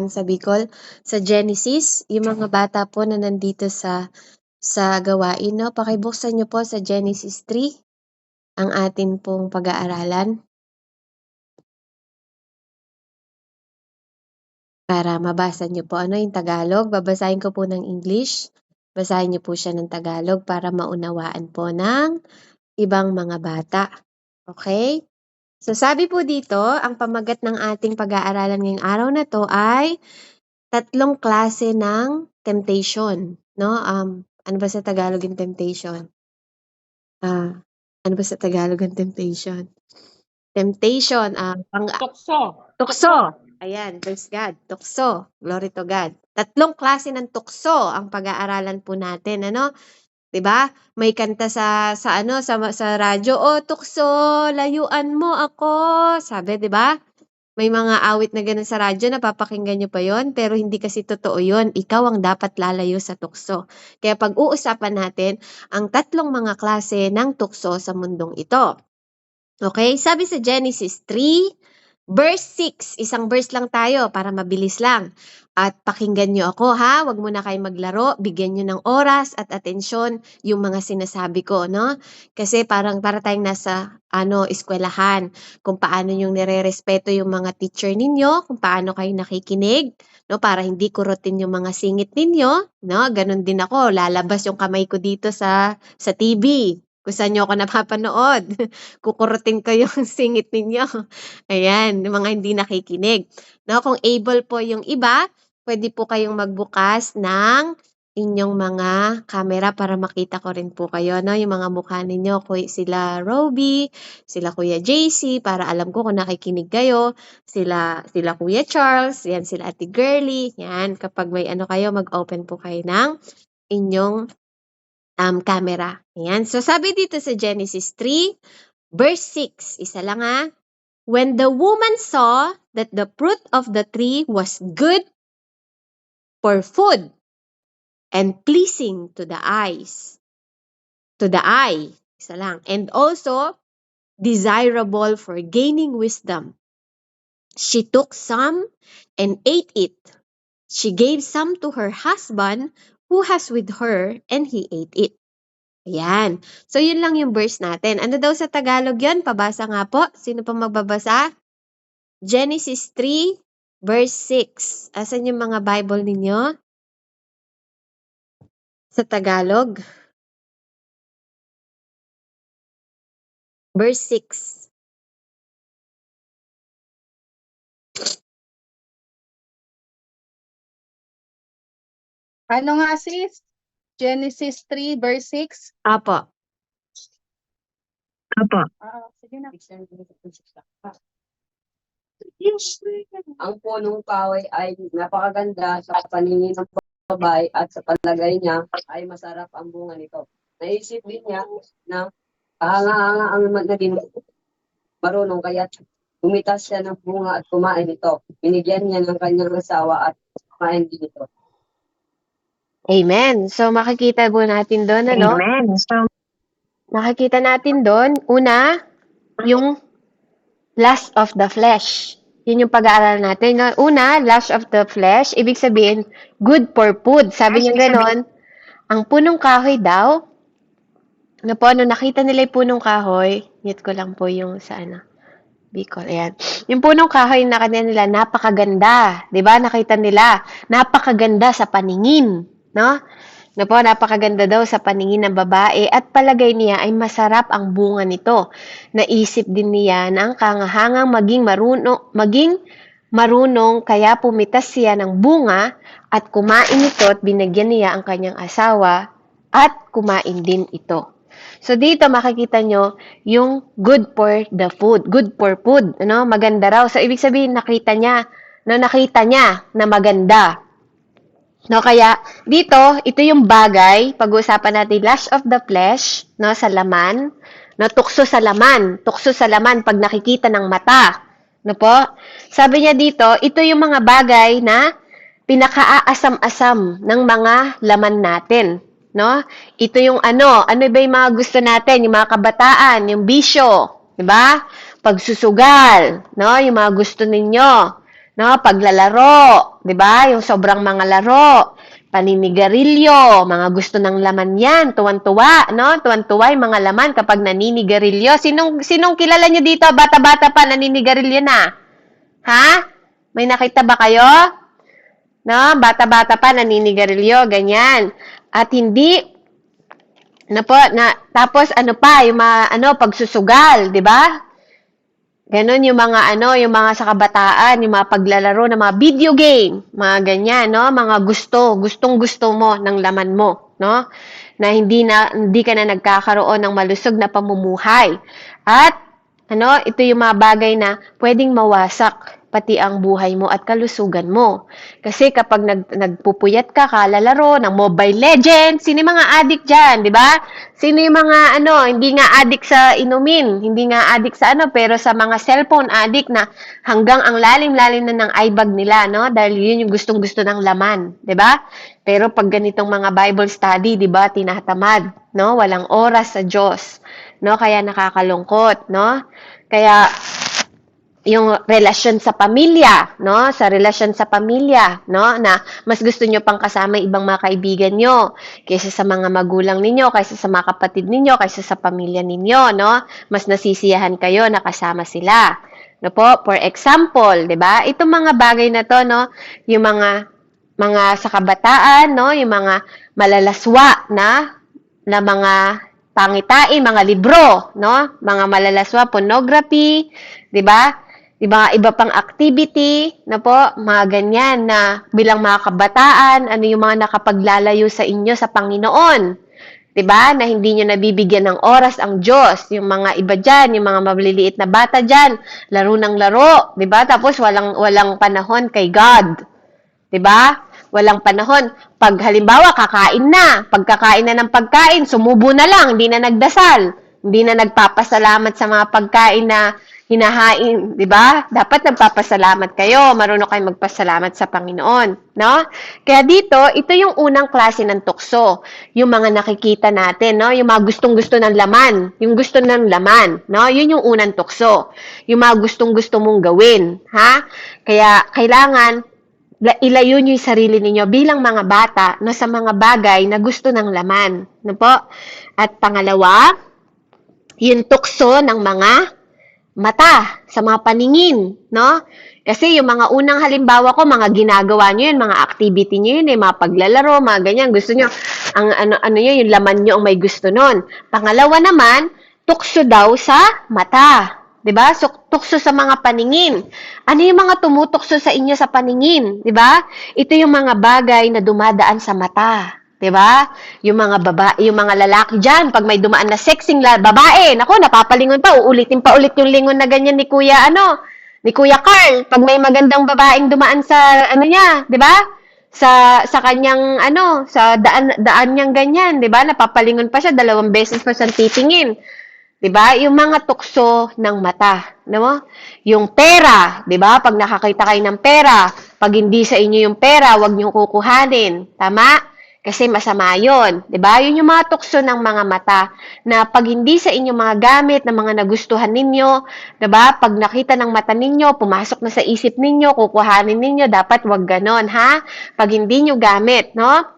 sa Bicol, sa Genesis, yung mga bata po na nandito sa gawain, no? Pakibuksan niyo po sa Genesis 3 ang atin pong pag-aaralan para mabasa niyo po yung Tagalog. Babasahin ko po ng English. Basahin niyo po siya ng Tagalog para maunawaan po ng ibang mga bata. Okay? So sabi po dito, ang pamagat ng ating pag-aaralan ngayong araw na to ay tatlong klase ng temptation, no? Ano ba sa Tagalog yung temptation? Ano ba sa Tagalog ang temptation? Temptation, tukso. Ayan, praise God. Tukso. Glory to God. Tatlong klase ng tukso ang pag-aaralan po natin, ano? 'Di ba? May kanta sa radyo, "Oh, tukso, layuan mo ako." Sabi, 'di ba? May mga awit na gano'n sa radyo, napapakinggan niyo pa 'yon, pero hindi kasi totoo 'yon. Ikaw ang dapat lalayo sa tukso. Kaya pag-uusapan natin ang tatlong mga klase ng tukso sa mundong ito. Okay? Sabi sa Genesis 3, verse 6. Isang verse lang tayo para mabilis lang. At pakinggan niyo ako ha, wag muna kayo maglaro, bigyan niyo ng oras at atensyon yung mga sinasabi ko, no? Kasi para tayong nasa eskwelahan, kung paano yung nirerespeto yung mga teacher ninyo, kung paano kayo nakikinig, no, para hindi kurutin yung mga singit ninyo, no? Ganun din ako, lalabas yung kamay ko dito sa TV. Kung saan niyo ako napapanood, kukurutin ko yung singit ninyo. Ayan, yung mga hindi nakikinig. No, kung able po yung iba, pwede po kayong magbukas ng inyong mga camera para makita ko rin po kayo, no? Yung mga mukha ninyo, sila Roby, sila Kuya JC, para alam ko kung nakikinig kayo, sila Kuya Charles, yan, sila Ate Girly, yan. Kapag may kayo, mag-open po kayo ng inyong camera. Ayan. So, sabi dito sa Genesis 3, verse 6, isa lang ha. When the woman saw that the fruit of the tree was good for food and pleasing to the eye, isa lang, and also desirable for gaining wisdom, she took some and ate it. She gave some to her husband who was with her, and he ate it. Ayan. So, yun lang yung verse natin. Ano daw sa Tagalog yun? Pabasa nga po. Sino pa magbabasa? Genesis 3, verse 6. Asan yung mga Bible ninyo? Sa Tagalog. Verse 6. Ano nga sis? Genesis 3 verse 6? Apo. Sige na. Ang punong kahoy ay napakaganda sa paningin ng babae at sa palagay niya ay masarap ang bunga nito. Naisip din niya na kahanga-hanga ang naging marunong kaya umitas siya ng bunga at kumain ito. Binigyan niya ng kanyang asawa at kumain din ito. Amen. So, makikita po natin doon, Amen. Makikita natin doon, una, yung lust of the flesh. Yun yung pag-aaralan natin. No? Una, lust of the flesh, ibig sabihin, good for food. Sabi niya gano'n, ang punong kahoy daw, nakita nila yung punong kahoy, mute ko lang po yung sa Bicol, ayan. Yung punong kahoy na kanila, napakaganda. Diba? Nakita nila, napakaganda sa paningin. No? Napakaganda daw sa paningin ng babae at palagay niya ay masarap ang bunga nito. Naisip din niya na ang kahangahangang maging marunong kaya pumitas siya ng bunga at kumain ito at binigyan niya ang kanyang asawa at kumain din ito. So dito makikita nyo yung good for the food, good for food, maganda raw. So ibig sabihin nakita niya na maganda. No, kaya dito, ito yung bagay, pag-uusapan natin, lust of the flesh, sa laman, tukso sa laman pag nakikita ng mata. No po? Sabi niya dito, ito yung mga bagay na pinakaaasam-asam ng mga laman natin. No? Ito yung ano ba yung mga gusto natin, yung mga kabataan, yung bisyo, di ba? Pagsusugal, no? Yung mga gusto ninyo. no? Paglalaro, 'di ba? Yung sobrang mga laro, paninigarilyo, mga gusto ng laman 'yan, tuwan-tuwa, no? Tuwan-tuwa yung mga laman kapag naninigarilyo. Sinong kilala niyo dito, bata-bata pa naninigarilyo na? Ha? May nakita ba kayo? No, bata-bata pa naninigarilyo, ganyan. At hindi tapos ano pa, yung mga pagsusugal, 'di ba? Ganon yung mga yung mga sa kabataan, yung mga paglalaro ng mga video game, mga ganyan, no? Mga gustong-gusto mo ng laman mo, no? Na hindi ka na nagkakaroon ng malusog na pamumuhay. At ito yung mga bagay na pwedeng mawasak pati ang buhay mo at kalusugan mo. Kasi kapag nagpupuyat ka, kalalaro ng Mobile Legends, sino yung mga addict dyan, di ba? Sino yung mga hindi nga addict sa inumin, hindi nga addict sa pero sa mga cellphone addict na hanggang ang lalim-lalim na ng eyebag nila, no? Dahil yun yung gustong-gusto ng laman, di ba? Pero pag ganitong mga Bible study, di ba, tinatamad, no? Walang oras sa Diyos, no? Kaya nakakalungkot, no? Kaya yung relasyon sa pamilya, no? Sa relasyon sa pamilya, no? Na mas gusto nyo pang kasama ibang mga kaibigan nyo kaysa sa mga magulang ninyo, kaysa sa mga kapatid ninyo, kaysa sa pamilya ninyo, no? Mas nasisiyahan kayo na kasama sila. No po? For example, 'di ba? Itong mga bagay na 'to, no? Yung mga sa kabataan, no? Yung mga malalaswa na mga pangitain, mga libro, no? Mga malalaswa, pornography, 'di ba? Iba pang activity, na po, mga ganyan na bilang mga kabataan, ano yung mga nakapaglalayo sa inyo sa Panginoon. 'Di ba? Na hindi niyo nabibigyan ng oras ang Diyos. Yung mga iba diyan, yung mga maliliit na bata diyan, laro ng laro, 'di ba? Tapos walang panahon kay God. 'Di ba? Walang panahon. Pag halimbawa kakain na, pagkakain na ng pagkain, sumubo na lang, hindi na nagdasal, hindi na nagpapasalamat sa mga pagkain na hinahain, 'di ba? Dapat nagpapasalamat kayo, marunong kayong magpasalamat sa Panginoon, no? Kaya dito, ito yung unang klase ng tukso, yung mga nakikita natin, no? Yung mga gustong-gusto ng laman, yung gusto ng laman, no? Yun yung unang tukso. Yung mga gustong-gusto mong gawin, ha? Kaya kailangan ilayo niyo yung sarili ninyo bilang mga bata no, sa mga bagay na gusto ng laman. No po? At pangalawa, yung tukso ng mga mata, sa mga paningin, no? Kasi yung mga unang halimbawa ko, mga ginagawa nyo yun, mga activity nyo yun, mga paglalaro, mga ganyan, gusto nyo, ang yun, yung laman nyo ang may gusto nun. Pangalawa naman, tukso daw sa mata. 'Di ba? So, tukso sa mga paningin. Ano yung mga tumutukso sa inyo sa paningin? 'Di ba? Ito yung mga bagay na dumadaan sa mata. 'Di ba? Yung mga babae, yung mga lalaki diyan, pag may dumaan na sexing babae, nako, napapalingon pa, uulitin pa ulit yung lingon na ganyan ni Kuya Carl, pag may magandang babaeng dumaan sa niya, 'di ba? Sa kanyang sa daan niyang ganyan, 'di ba? Napapalingon pa siya, 2 beses pa siyang titingin. 'Di ba? Yung mga tukso ng mata, no? Yung pera, 'di ba? Pag nakakita kayo ng pera, pag hindi sa inyo yung pera, wag niyo kukuhanin. Tama? Kasi masama 'yon, 'di ba? Yun yung mga tukso ng mga mata na pag hindi sa inyo mga gamit na mga nagustuhan ninyo, 'di ba? Pag nakita ng mata ninyo, pumasok na sa isip ninyo, kukuhanin ninyo, dapat wag ganon, ha? Pag hindi niyo gamit, no?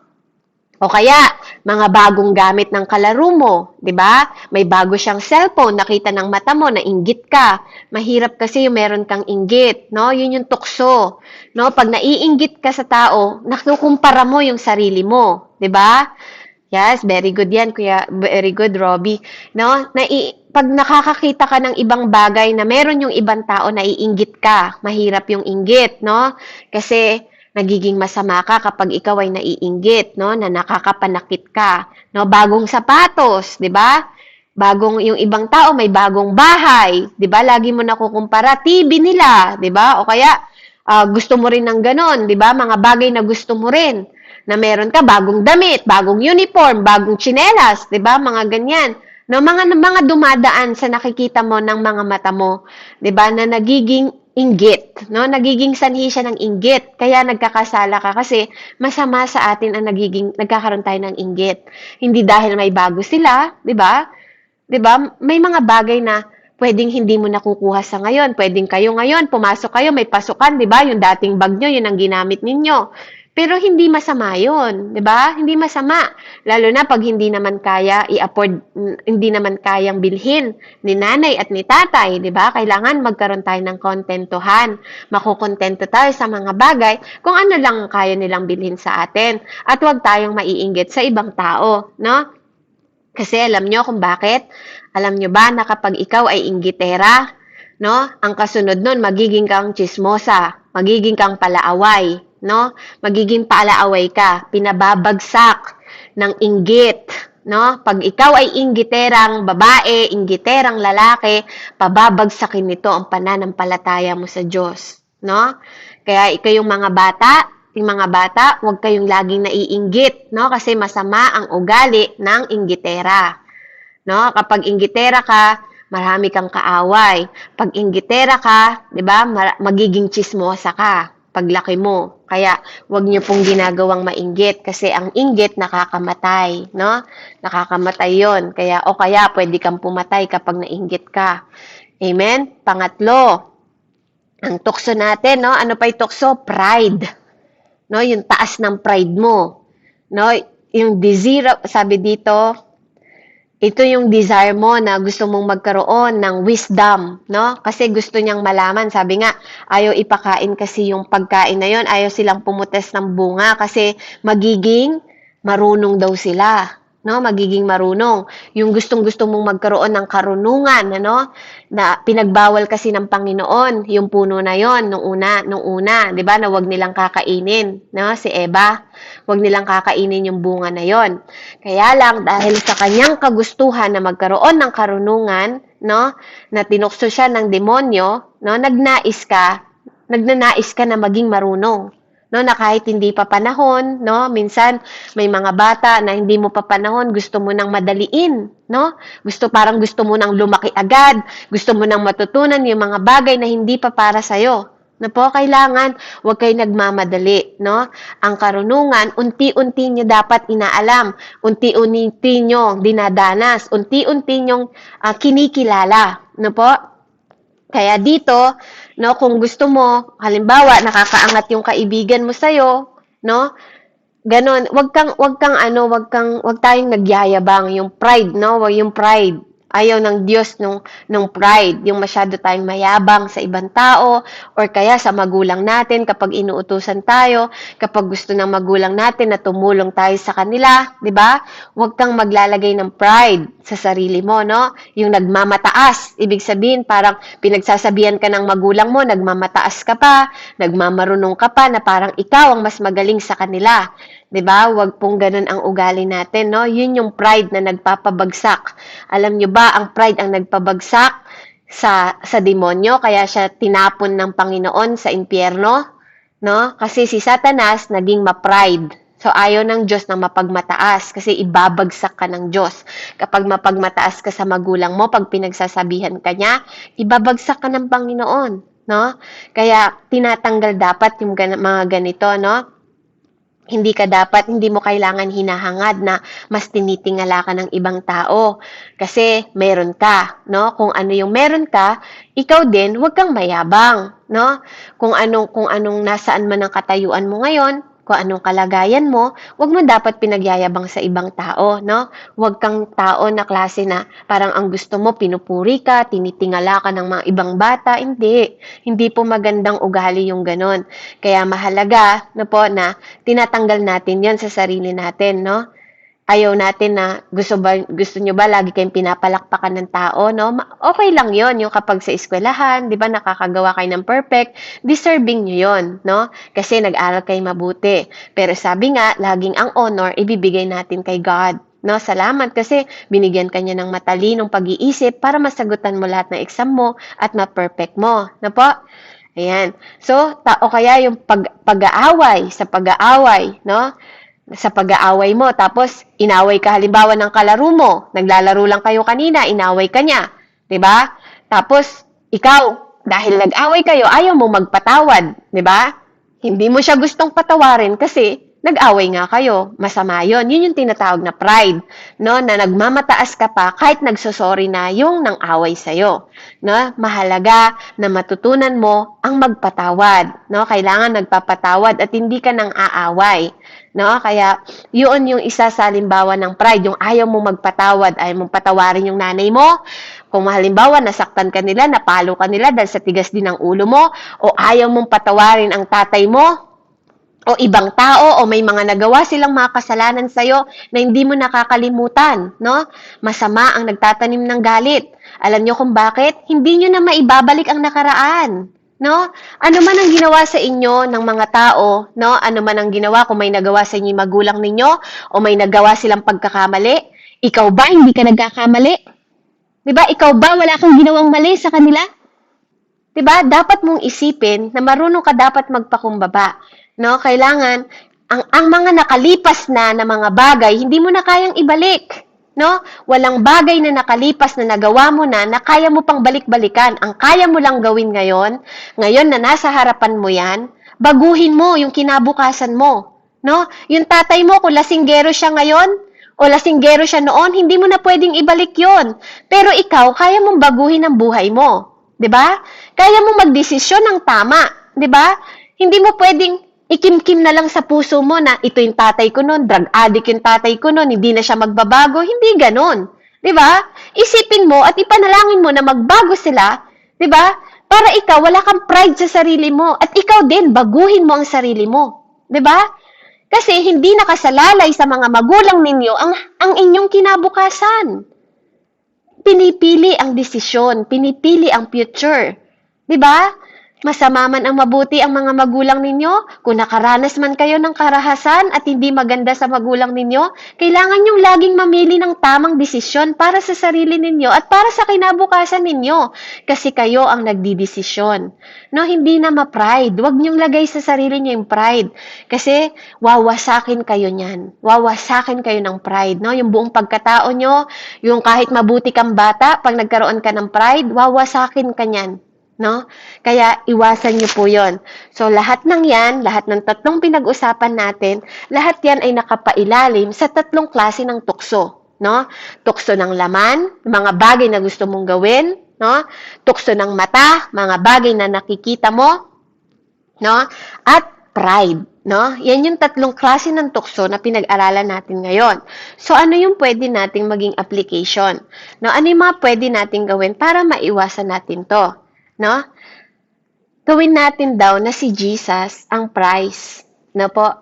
O kaya, mga bagong gamit ng kalaro mo, 'di ba? May bago siyang cellphone, nakita ng mata mo, nainggit ka. Mahirap kasi yung meron kang inggit, no? Yun yung tukso, no? Pag naiinggit ka sa tao, nakukumpara mo yung sarili mo, 'di ba? Yes, very good 'yan, Kuya. Very good, Robbie. No? Pag nakakakita ka ng ibang bagay na meron yung ibang tao, naiinggit ka. Mahirap yung inggit, no? Kasi nagiging masama ka kapag ikaw ay naiinggit, no? Na nakakapanakit ka, no? Bagong sapatos, 'di ba? Bagong yung ibang tao may bagong bahay, 'di ba? Lagi mo nakukumpara TV nila, 'di ba? O kaya gusto mo rin ng ganon, 'di ba? Mga bagay na gusto mo rin, na meron ka bagong damit, bagong uniform, bagong tsinelas, 'di ba? Mga ganyan. No, mga dumadaan sa nakikita mo ng mga mata mo, 'di ba? Na nagiging inggit, no? Nagiging sanhi siya ng inggit. Kaya nagkakasala ka kasi masama sa atin ang nagkakaroon tayo ng inggit. Hindi dahil may bago sila, 'di ba? 'Di ba? May mga bagay na pwedeng hindi mo nakukuha sa ngayon. Pwedeng kayo ngayon, pumasok kayo, may pasukan, di ba? Yung dating bag nyo, yun ang ginamit ninyo. Pero hindi masama yun, di ba? Hindi masama. Lalo na pag hindi naman kaya i-afford, hindi naman kayang bilhin ni nanay at ni tatay, di ba? Kailangan magkaroon tayo ng kontentuhan. Makukontento tayo sa mga bagay kung ano lang kaya nilang bilhin sa atin. At huwag tayong maiinggit sa ibang tao, no? Kasi alam nyo kung bakit? Alam nyo ba na kapag ikaw ay inggitera, no? Ang kasunod nun, magiging kang chismosa, magiging kang palaaway, no? Magiging palaaway ka, pinababagsak ng inggit, no? Pag ikaw ay inggiterang babae, inggiterang lalaki, pababagsakin nito ang pananampalataya mo sa Diyos, no? Kaya ikaw yung mga bata, huwag kayong laging naiinggit, no? Kasi masama ang ugali ng inggitera. No? Kapag inggitera ka, marami kang kaaway. Pag inggitera ka, 'di ba? Magiging chismosa ka paglaki mo. Kaya 'wag niyo pong ginagawang mainggit kasi ang inggit nakakamatay, no? Nakakamatay 'yon. Kaya pwede kang pumatay kapag nainggit ka. Amen. Pangatlo, ang tukso natin, no? Ano pa 'yung tukso? Pride. No, yung taas ng pride mo. No, yung desire, sabi dito, ito yung desire mo na gusto mong magkaroon ng wisdom, no? Kasi gusto niyang malaman, sabi nga, ayaw ipakain kasi yung pagkain na yon, ayaw silang pumutas ng bunga kasi magiging marunong daw sila, no? Magiging marunong. Yung gustong-gusto mong magkaroon ng karunungan, ano? Na pinagbawal kasi ng Panginoon yung puno na yon nung una, 'di ba? Na wag nilang kakainin, no? Si Eva, wag nilang kakainin yung bunga na yon. Kaya lang dahil sa kanyang kagustuhan na magkaroon ng karunungan, no? Na tinukso siya ng demonyo, no? Nagnanais ka na maging marunong. No, na kahit hindi pa panahon, no, minsan may mga bata na hindi mo pa panahon, gusto mo nang madaliin, no? Parang gusto mo nang lumaki agad, gusto mo nang matutunan yung mga bagay na hindi pa para sa iyo. Na po, kailangan huwag kayo nagmamadali, no? Ang karunungan, unti-unti nyo dapat inaalam, unti-unti nyo dinadanas, unti-unti nyo kinikilala, no po? Kaya dito, no, kung gusto mo, halimbawa, nakakaangat yung kaibigan mo sa'yo, no, ganon, wag tayong nagyayabang, yung pride, no, yung pride. Ayaw ng Diyos nung pride, yung masyado tayong mayabang sa ibang tao, or kaya sa magulang natin kapag inuutusan tayo, kapag gusto ng magulang natin na tumulong tayo sa kanila, di ba? Huwag kang maglalagay ng pride sa sarili mo, no? Yung nagmamataas, ibig sabihin parang pinagsasabihan ka ng magulang mo, nagmamataas ka pa, nagmamarunong ka pa, na parang ikaw ang mas magaling sa kanila. 'Di ba? Huwag pong ganun ang ugali natin, no? Yun yung pride na nagpapabagsak. Alam nyo ba, ang pride ang nagpabagsak sa demonyo, kaya siya tinapon ng Panginoon sa impyerno, no? Kasi si Satanas naging ma-pride. So, ayaw ng Diyos na mapagmataas kasi ibabagsak ka ng Diyos. Kapag mapagmataas ka sa magulang mo, pag pinagsasabihan ka niya, ibabagsak ka ng Panginoon, no? Kaya tinatanggal dapat yung mga ganito, no? Hindi mo kailangan hinahangad na mas tinitingala ka ng ibang tao kasi meron ka, no? Kung ano yung meron ka, ikaw din, huwag kang mayabang, no? Kung anong nasaan man ang katayuan mo ngayon, kung anong kalagayan mo, huwag mo dapat pinagyayabang sa ibang tao, no? Huwag kang tao na klase na parang ang gusto mo, pinupuri ka, tinitingala ka ng mga ibang bata. Hindi po magandang ugali yung ganon. Kaya mahalaga, no po, na tinatanggal natin yon sa sarili natin, no? Ayaw natin na gusto nyo ba lagi kayong pinapalakpakan ng tao, no? Okay lang yon yung kapag sa eskwelahan, di ba, nakakagawa kayo ng perfect, deserving nyo yon, no? Kasi nag-aral kayo mabuti. Pero sabi nga, laging ang honor, ibibigay natin kay God. No, salamat kasi binigyan ka niya ng matalinong pag-iisip para masagutan mo lahat ng exam mo at ma-perfect mo. No po? Ayan. So, kaya yung pag-aaway, no? Sa pag-aaway mo, tapos inaway ka halimbawa ng kalaro mo, naglalaro lang kayo kanina, inaway ka niya, 'di ba? Tapos ikaw, dahil nag-away kayo, ayaw mo magpatawad, 'di ba? Hindi mo siya gustong patawarin kasi Nag-away nga kayo, masama yun. Yun yung tinatawag na pride, no? Na nagmamataas ka pa kahit nagsosorry na yung nang away sa'yo. No? Mahalaga na matutunan mo ang magpatawad, no? Kailangan nagpapatawad at hindi ka nang aaway, no? Kaya yun yung isa sa halimbawa ng pride, yung ayaw mo magpatawad, ayaw mong patawarin yung nanay mo. Kung halimbawa nasaktan ka nila, napalo ka nila dahil sa tigas din ng ulo mo, o ayaw mong patawarin ang tatay mo, o ibang tao, o may mga nagawa silang mga kasalanan sa'yo na hindi mo nakakalimutan, no? Masama ang nagtatanim ng galit. Alam nyo kung bakit? Hindi nyo na maibabalik ang nakaraan, no? Ano man ang ginawa sa inyo ng mga tao, no? Ano man ang ginawa, kung may nagawa sa inyo yung magulang ninyo, o may nagawa silang pagkakamali, ikaw ba hindi ka nagkakamali? Di ba? Ikaw ba wala kang ginawang mali sa kanila? Diba? Dapat mong isipin na marunong ka dapat magpakumbaba. No? Kailangan, ang mga nakalipas na mga bagay, hindi mo na kayang ibalik. No? Walang bagay na nakalipas na nagawa mo na kaya mo pang balik-balikan. Ang kaya mo lang gawin ngayon na nasa harapan mo yan, baguhin mo yung kinabukasan mo. No? Yung tatay mo, kung lasinggero siya ngayon, o lasinggero siya noon, hindi mo na pwedeng ibalik yon. Pero ikaw, kaya mong baguhin ang buhay mo. 'Di ba? Kaya mo magdesisyon ng tama, 'di ba? Hindi mo pwedeng ikimkim na lang sa puso mo na ito yung tatay ko noon, drug addict yung tatay ko noon, hindi na siya magbabago, hindi ganoon. 'Di ba? Isipin mo at ipanalangin mo na magbago sila, 'di ba? Para ikaw wala kang pride sa sarili mo at ikaw din baguhin mo ang sarili mo, 'di ba? Kasi hindi nakasalalay sa mga magulang ninyo ang inyong kinabukasan. Pinipili ang desisyon, pinipili ang future. 'Di ba? Masama man ang mabuti ang mga magulang ninyo, kung nakaranas man kayo ng karahasan at hindi maganda sa magulang ninyo, kailangan nyong laging mamili ng tamang desisyon para sa sarili ninyo at para sa kinabukasan ninyo. Kasi kayo ang nagdidesisyon. No, hindi na ma-pride. Huwag nyong lagay sa sarili nyo yung pride. Kasi wawasakin kayo niyan. Wawasakin kayo ng pride. No? Yung buong pagkatao nyo, yung kahit mabuti kang bata, pag nagkaroon ka ng pride, wawasakin ka niyan. No? Kaya iwasan niyo po 'yon. So lahat ng 'yan, lahat ng tatlong pinag-usapan natin, lahat 'yan ay nakapailalim sa tatlong klase ng tukso, no? Tukso ng laman, mga bagay na gusto mong gawin, no? Tukso ng mata, mga bagay na nakikita mo, no? At pride, no? Yan yung tatlong klase ng tukso na pinag-aralan natin ngayon. So ano yung pwede nating maging application? No? Ano yung mga pwede nating gawin para maiwasan natin 'to? No? Gawin natin daw na si Jesus ang prize. No po?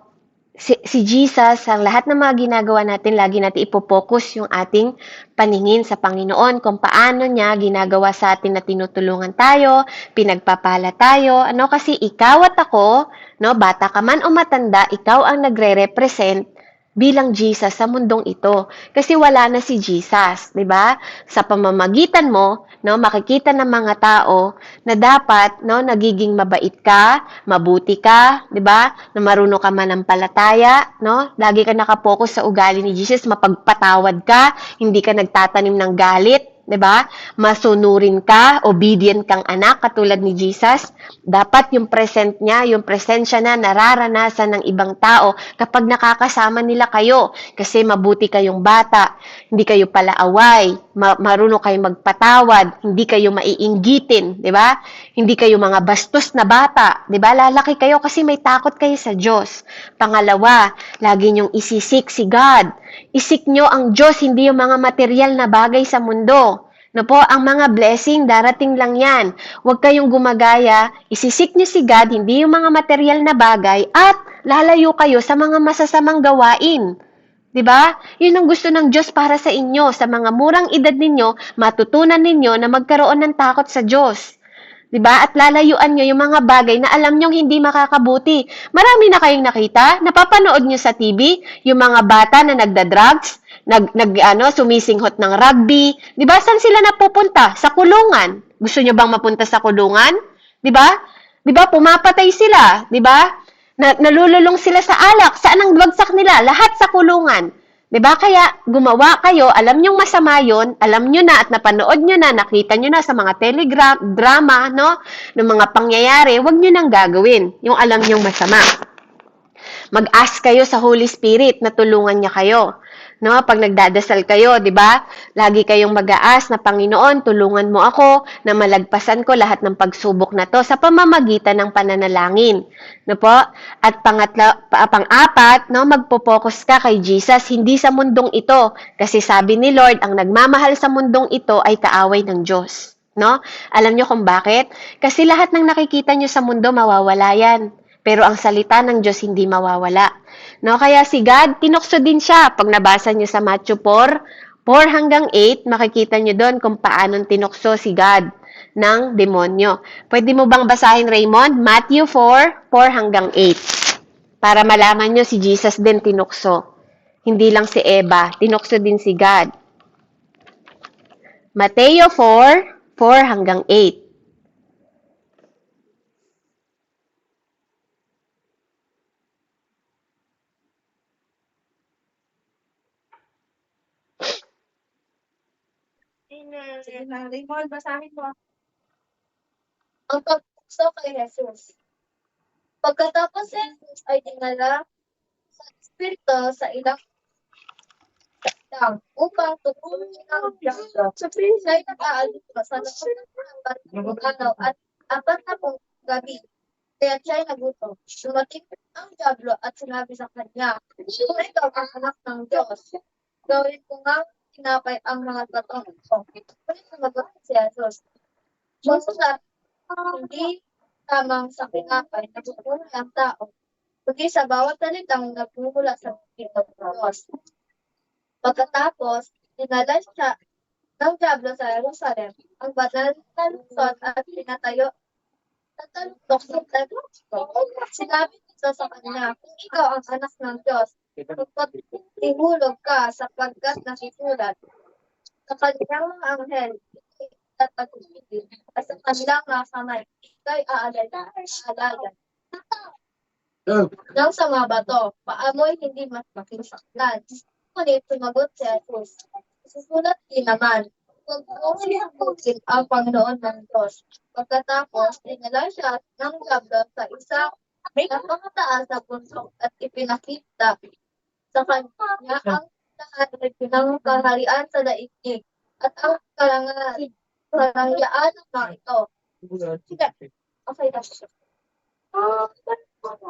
Si Jesus, ang lahat ng mga ginagawa natin, lagi natin ipopokus yung ating paningin sa Panginoon, kung paano niya ginagawa sa atin na tinutulungan tayo, pinagpapala tayo. Ano? Kasi ikaw at ako, no, bata ka man o matanda, ikaw ang nagre-represent bilang Jesus sa mundong ito. Kasi wala na si Jesus, 'di ba? Sa pamamagitan mo, no, makikita ng mga tao na dapat, no, nagiging mabait ka, mabuti ka, 'di ba? Na marunong ka manampalataya, no? Lagi ka nakapokus sa ugali ni Jesus, mapagpatawad ka, hindi ka nagtatanim ng galit, 'di ba? Masunurin ka, obedient kang anak katulad ni Jesus. Dapat yung present niya, yung presensya na nararanasan ng ibang tao kapag nakakasama nila kayo. Kasi mabuti kayong bata, hindi kayo palaaway, marunong kayong magpatawad, hindi kayo maiinggitin, 'di ba? Hindi kayo mga bastos na bata, 'di ba? Lalaki kayo kasi may takot kayo sa Diyos. Pangalawa, lagi niyong isisik si God. Isik nyo ang Diyos, hindi yung mga material na bagay sa mundo. No po, ang mga blessing, darating lang yan. Huwag kayong gumagaya, isisik nyo si God, hindi yung mga material na bagay, at lalayo kayo sa mga masasamang gawain. 'Di ba? Yun ang gusto ng Diyos para sa inyo. Sa mga murang edad ninyo, matutunan ninyo na magkaroon ng takot sa Diyos. 'Di ba? At lalayuan nyo yung mga bagay na alam nyong hindi makakabuti. Marami na kayong nakita, napapanood nyo sa TV, yung mga bata na nagda-drugs, sumisinghot ng rugby. 'Di ba? Saan sila napupunta? Sa kulungan. Gusto nyo bang mapunta sa kulungan? 'Di ba? 'Di ba? Pumapatay sila, 'di ba? Nalululong sila sa alak. Saan ang bagsak nila? Lahat sa kulungan. 'Di ba? Kaya gumawa kayo, alam nyong masama 'yon, alam nyo na at napanood nyo na, nakita nyo na sa mga drama, no? Ng mga pangyayari, huwag nyo nang gagawin yung alam nyong masama. Mag-ask kayo sa Holy Spirit na tulungan niya kayo. No, pag nagdadasal kayo, 'di ba? Lagi kayong mag-aas na Panginoon, tulungan mo ako na malagpasan ko lahat ng pagsubok na 'to sa pamamagitan ng pananalangin. No po? At pang-apat, no, magpo-focus ka kay Jesus, hindi sa mundong ito, kasi sabi ni Lord, ang nagmamahal sa mundong ito ay kaaway ng Diyos. No? Alam niyo kung bakit? Kasi lahat ng nakikita niyo sa mundo mawawala yan. Pero ang salita ng Diyos hindi mawawala. No, kaya si God, tinukso din siya. Pag nabasa niyo sa Matthew 4 hanggang 8, makikita niyo doon kung paano tinukso si God ng demonyo. Pwede mo bang basahin, Raymond? Matthew 4 hanggang 8. Para malaman niyo si Jesus din tinukso. Hindi lang si Eva, tinukso din si God. Mateo 4 hanggang 8. Sige na, Raymond, basahin mo. Ang pagtukso kay Jesus. Pagkatapos si Jesus ay dinala sa Espiritu sa ilang upang tutunin ang Diyos. Siya'y nag-aalito sa loob ng 40 araw at 40 gabi. Kaya siya'y nagutom. Dumating ang Diablo at sinabi sa kanya, kung ikaw ang anak ng Diyos, gawin ko nga tinapay ang mga tatong ito. Ngunit sumagot si Jesus, Susunod, hindi tamang sa tinapay na bubuhay ang tao, kundi sa bawat salitang nagmumula sa bibig ng Diyos. Pagkatapos, dinala siya ng Diablo sa Jerusalem, ang banal na lungsod at pinatayo sa taluktok ng taluktok. Sinabi nito sa kanya, kung ikaw ang anak ng Diyos, ihulog ka sapagkat nasusulat sa kanyang mga anghel, at pag-ibig at sa kanilang mga kamay, ikaw'y aalayan. Nang sa mga bato, paamoy hindi mas makinsaklan. Ngunit sumagot si Jesus. Susulat din naman, huwag mong sinabutin ang Panginoon ng Diyos. Pagkatapos, dinala siya ng Diablo sa isang napakataas na bundok at ipinakita sa kanya ang lahat ng kaharian sa daigdig at ang karangyaan ng mga ito. Sige. Okay na siya.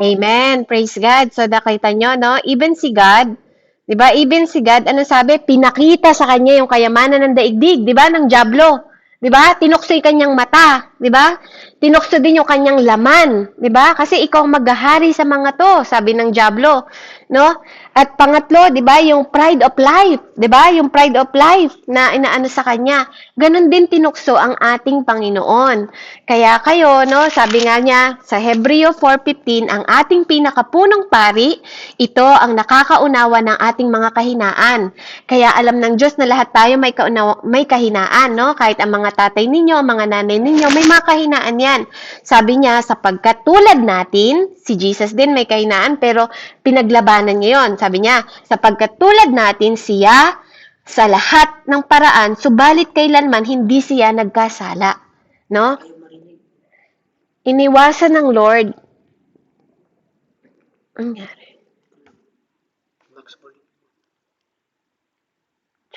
Amen. Praise God. So, nakita nyo, no? Even si God, di ba? Even si God, ano sabi? Pinakita sa kanya yung kayamanan ng daigdig, di ba? Ng Diablo. Di ba? Tinukso yung kanyang mata, di ba? Tinukso din yung kanyang laman, di ba? Kasi ikaw maghahari sa mga to, sabi ng Diablo, no? At pangatlo, di ba? Yung pride of life, di ba? Yung pride of life na inaano sa kanya. Ganon din tinukso ang ating Panginoon. Kaya kayo, no, sabi nga niya sa Hebreo 4:15, ang ating pinakapunong pari, ito ang nakakaunawa ng ating mga kahinaan. Kaya alam ng Diyos na lahat tayo may kahinaan, no? Kahit ang mga tatay ninyo, ang mga nanay ninyo, may mga kahinaan yan. Sabi niya, sapagkat tulad natin, si Jesus din may kahinaan, pero pinaglabanan niya yun. Sabi niya, sapagkat tulad natin, siya sa lahat ng paraan, subalit kailanman hindi siya nagkasala. No? Iniwasan ng Lord. Ang nangyari?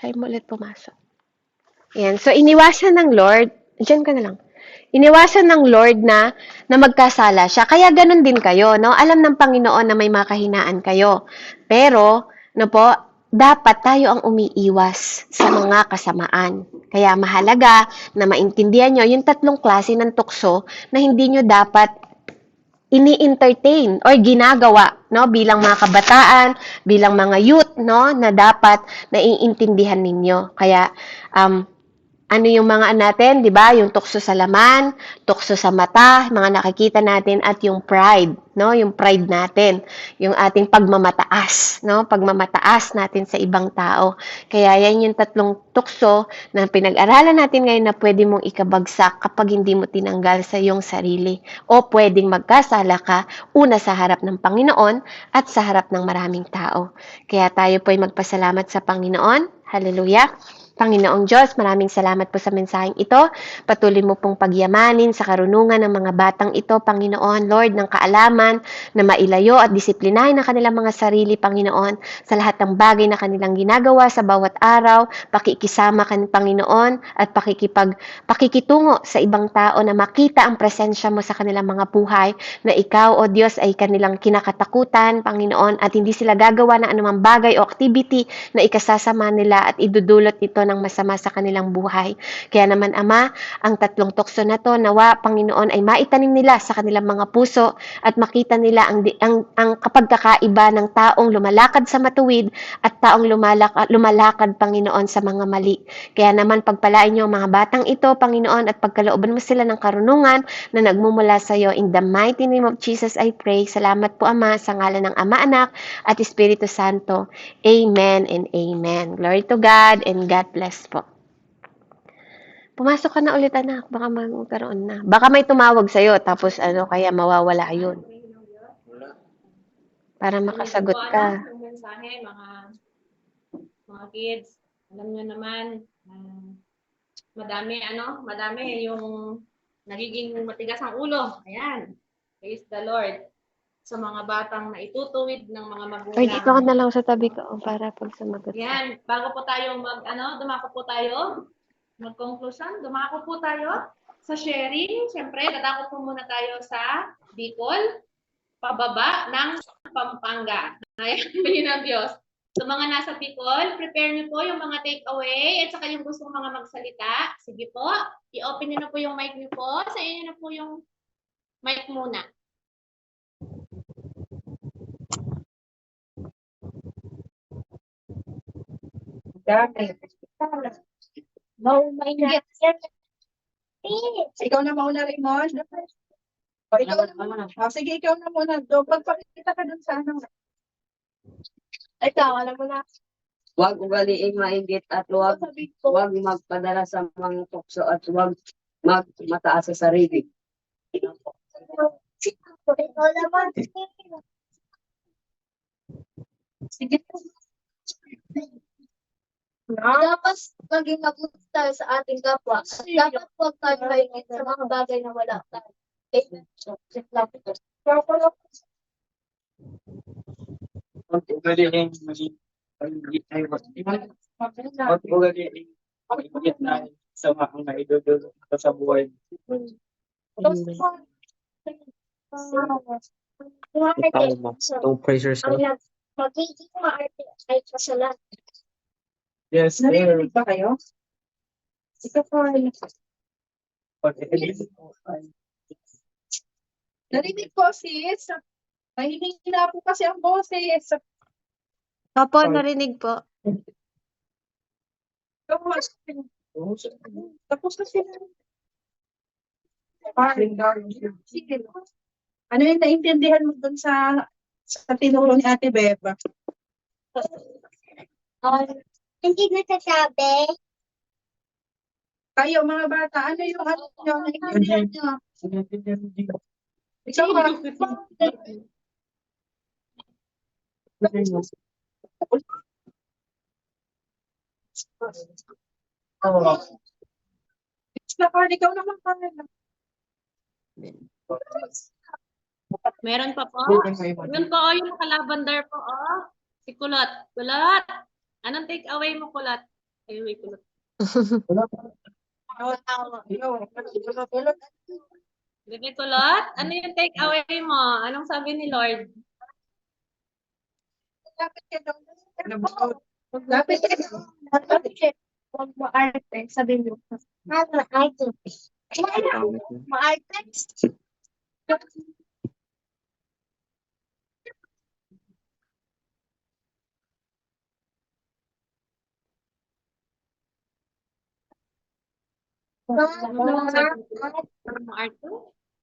Try mo ulit pumasok. Ayan. So, iniwasan ng Lord, dyan ka na lang. Iniwasan ng Lord na magkasala siya. Kaya ganun din kayo, no? Alam ng Panginoon na may makahinaan kayo. Pero, no po, dapat tayo ang umiiwas sa mga kasamaan. Kaya mahalaga na maintindihan nyo yung tatlong klase ng tukso na hindi nyo dapat ini-entertain or ginagawa, no, bilang mga kabataan, bilang mga youth, no, na dapat naiintindihan ninyo. Kaya ano yung mga natin, 'di ba? Yung tukso sa laman, tukso sa mata, mga nakikita natin at yung pride, no? Yung pride natin, yung ating pagmamataas, no? Pagmamataas natin sa ibang tao. Kaya yan yung tatlong tukso na pinag-aralan natin ngayon na pwede mong ikabagsak kapag hindi mo tinanggal sa iyong sarili o pwedeng magkasala ka una sa harap ng Panginoon at sa harap ng maraming tao. Kaya tayo po ay magpasalamat sa Panginoon. Hallelujah. Panginoong Diyos, maraming salamat po sa mensaheng ito. Patuloy mo pong pagyamanin sa karunungan ng mga batang ito, Panginoon, Lord, ng kaalaman na mailayo at disiplinahin ang kanilang mga sarili, Panginoon, sa lahat ng bagay na kanilang ginagawa sa bawat araw, pakikisama kan Panginoon, at pakikitungo sa ibang tao na makita ang presensya mo sa kanilang mga buhay, na ikaw, O Diyos, ay kanilang kinakatakutan, Panginoon, at hindi sila gagawa ng anumang bagay o activity na ikasasama nila at idudulot ito ng masama sa kanilang buhay. Kaya naman, Ama, ang tatlong tukso na to, nawa, Panginoon, ay maitanim nila sa kanilang mga puso at makita nila ang kapagkakaiba ng taong lumalakad sa matuwid at taong lumalakad, Panginoon, sa mga mali. Kaya naman, pagpalain niyo ang mga batang ito, Panginoon, at pagkalooban mo sila ng karunungan na nagmumula sa iyo. In the mighty name of Jesus, I pray. Salamat po, Ama, sa ngalan ng Ama, Anak, at Espiritu Santo. Amen and amen. Glory to God and God bless po. Pumasok ka na ulit, anak. Baka magkaroon na. Baka may tumawag sa'yo, tapos kaya mawawala yun. Para makasagot ka. Ang mensahe, mga kids, alam nyo naman, madami yung nagiging matigas ang ulo. Ayan. Praise the Lord. Sa mga batang na itutuwid ng mga magulang. Or dito ka na lang sa tabi ko para pag sumagot ka. Yan, bago po tayo dumako po tayo, mag-conclusion, dumako po tayo sa sharing. Siyempre, dadako po muna tayo sa Bicol, pababa ng Pampanga. Ayan, yun ang Diyos. Sa mga nasa Bicol, prepare niyo po yung mga take-away at saka yung gustong mga magsalita. Sige po, i-open niyo na po yung mic niyo po. Sa inyo na po yung mic muna. Ikaw na mauna, Raymond. O, ikaw na muna. O, sige, ikaw na muna. Pagpakita ka dun sa ano. Ikaw, alam mo na. Huwag ugaliing mainggit at huwag magpadala sa mga tukso at huwag magmataas sa sarili. Ikaw naman. Sige. Dapat maging mabuti tayo sa ating kapwa. At dapat huwag tayo mahingit sa mga bagay na wala tayo. Huwag ugaliing maging mainggit tayo. Huwag ugaliing mainggit na sa mga maidudulot sa buhay. Don't praise yourself. Magiging maarte ay kasalanan. Yes, sir. Narinig ba kayo? Ikaw po. Narinig po, sis. Mahihina po kasi ang boses. Opo, narinig po. Tapos na sila. Sige. Ano yung naintindihan mo dun sa tinuro ni Ate Beba? Hindi nasasabi. Kayo, mga bata, ano yung ano nyo naintindihan nyo? Ikaw ba? Ikaw naman pala. Meron pa po? Yun po, yung naka-lavender po, si Kulot. Kulot! Anong take away mo, Kulot? Ay, wait, Kulot. Bebe Kulot, ano yung take away mo? Anong sabi ni Lord? Huwag mo arte, sabi mo. Maarte. Maarte.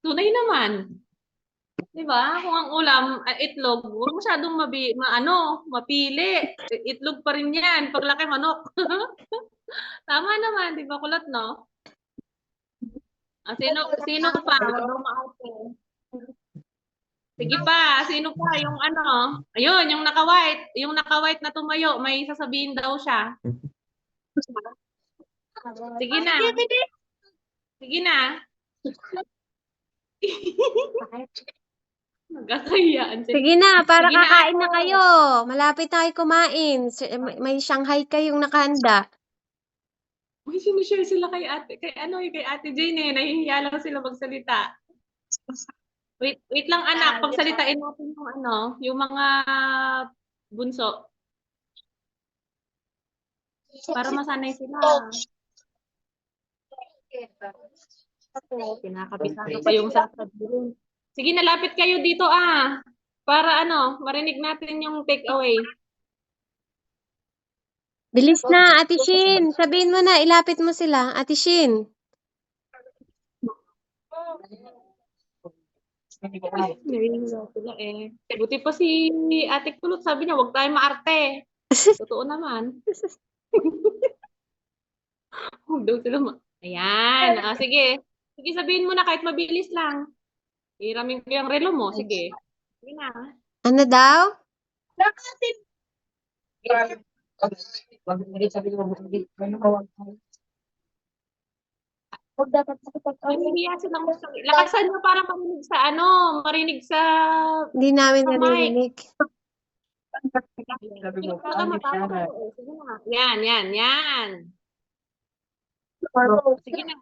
Tunay naman. Diba? Kung ang ulam, itlog, huwag masyadong mapili. Itlog pa rin yan. Paglaki manok. Tama naman, di ba, Kulot, no? Sino pa? Sige pa, sino pa? Yung ayun, yung naka-white. Yung naka-white na tumayo, may sasabihin daw siya. Sige na. Sige na. Magkakayaan sila. Sige na, para Sige na, kakain na ate. kayo. Malapit tayo kumain. May Shanghai kayong nakahanda. Uy, sinishare sila kay ate. Kay ate Jane eh. Nahihiya lang sila magsalita. Wait lang anak. Pagsalitain natin yung mga bunso. Para masanay sila. Kinakabisado pa yung sasabihin. Sige, nalapit kayo dito Para marinig natin yung takeaway. Bilis na, Ate Shin. Sabihin mo na, ilapit mo sila. Ate Shin. Nahihiya sila eh. Buti pa si Ate Kulot, sabi niya, huwag tayo maarte. Totoo naman. Huwag daw sila Ayan. Sige. Sige, sabihin mo na kahit mabilis lang. Hiramin ko yung relo mo. Sige. Sige na. Ano daw? Nahihiya silang lakasan nyo para marinig sa Hindi namin Sa mic. narinig. Baka matawa kayo eh. Sige na. Yan. Sige na.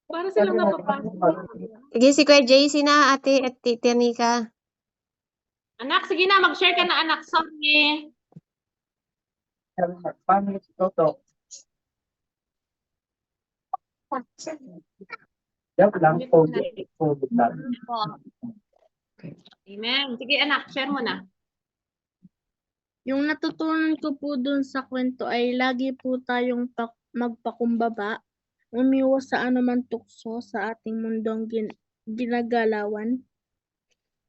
Para silang napapasok. Sige, si Kuya JC na, Ate at Tita Nika. Anak, sige na. Mag-share ka na, anak. Sorry. Paano si Toto? Yan lang po. Amen. Sige, anak. Share mo na. Yung natutunan ko po dun sa kwento ay lagi po tayong magpakumbaba, umiwas sa anumang tukso sa ating mundong ginagalawan.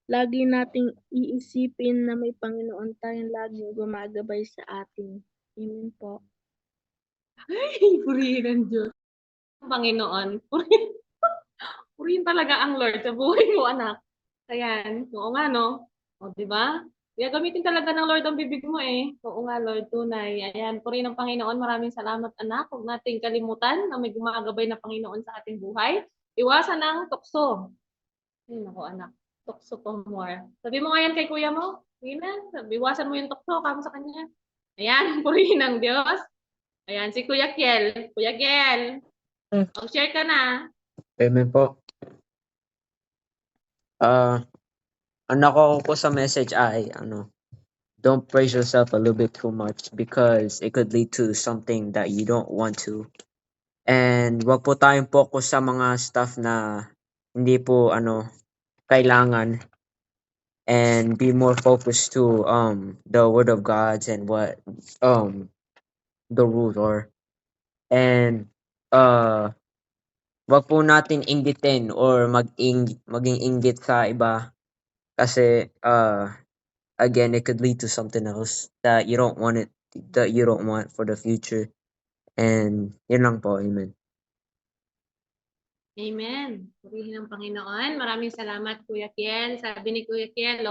Lagi nating iisipin na may Panginoon tayong laging gumagabay sa atin. Amen po. Ay, purihin ang Diyos. Panginoon. Purihin talaga ang Lord sa buhay mo, anak. Ayan. Oo nga, no? O, diba? Kaya gamitin talaga ng Lord ang bibig mo eh. Oo nga, Lord, tunay. Ayan, purihin ang Panginoon. Maraming salamat, anak. Huwag nating kalimutan na may gumagabay na Panginoon sa ating buhay. Iwasan ang tukso. Ay, naku, anak. Tukso po more. Sabi mo nga yan kay kuya mo. Sige na. Iwasan mo yung tukso. Kamo sa kanya. Ayan, purihin ang Diyos. Ayan, si Kuya Kiel. Kuya Kiel. Share ka na. Amen po. Ang nakuha ko sa message ay, don't praise yourself a little bit too much because it could lead to something that you don't want to. And wag po tayong focus sa mga stuff na hindi po, kailangan. And be more focused to, the word of God and what, the rules are. And, wag po natin inggitin or maging inggit sa iba kasi again it could lead to something else that you don't want for the future. And yun lang po. Amen. Amen. Purihin ang Panginoon. Maraming salamat, Kuya Kiel. Sabi ni Kuya Kiel,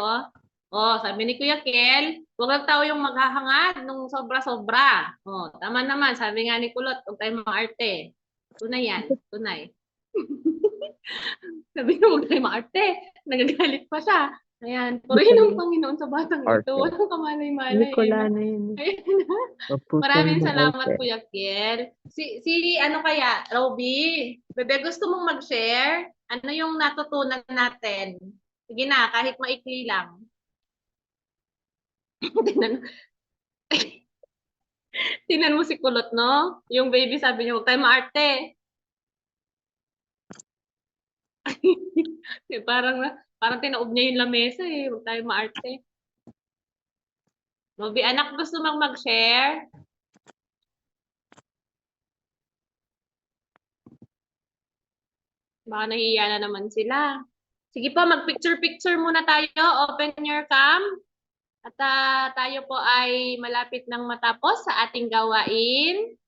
sabi ni Kuya Kiel, huwag lang tayo yung maghahangad nung sobra-sobra. Tama naman. Sabi nga ni Kulot, huwag tayong maarte. Tunay yan. Tunay. Sabi nga, huwag tayong maarte. Nagagalit pa siya. Ayan. Purihin ang Panginoon sa batang ito. Arte. Walang kamalay-malay. Ayan. Maraming salamat, Kuya Kiel. Si kaya, Roby? Bebe, gusto mong mag-share? Ano yung natutunan natin? Sige na, kahit maikli lang. Tinan mo si Kulot, no? Yung baby sabi niya, huwag tayo maarte. Parang tinaob niya yung lamesa eh. Huwag tayo maarte. Roby, anak, gusto mong mag-share? Baka nahihiya na naman sila. Sige po, mag-picture-picture muna tayo. Open your cam. At tayo po ay malapit nang matapos sa ating gawain.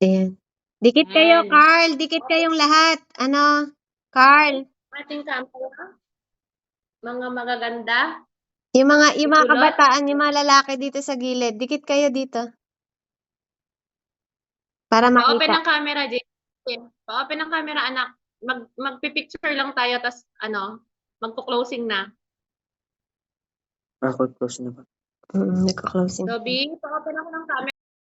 Ayan. Dikit kayo, Ayan. Carl. Dikit kayong lahat. Carl. Ating camera. Mga magaganda. Yung mga Kulot? kabataan, yung mga lalaki dito sa gilid, dikit kayo dito. Para Pa-open makita. ng camera, Jane. Pa-open ng camera, anak. Magpipicture lang tayo, tas magpo-closing na. Ako close na ba? Nagko-closing. Dobby, pa-open ako ng camera.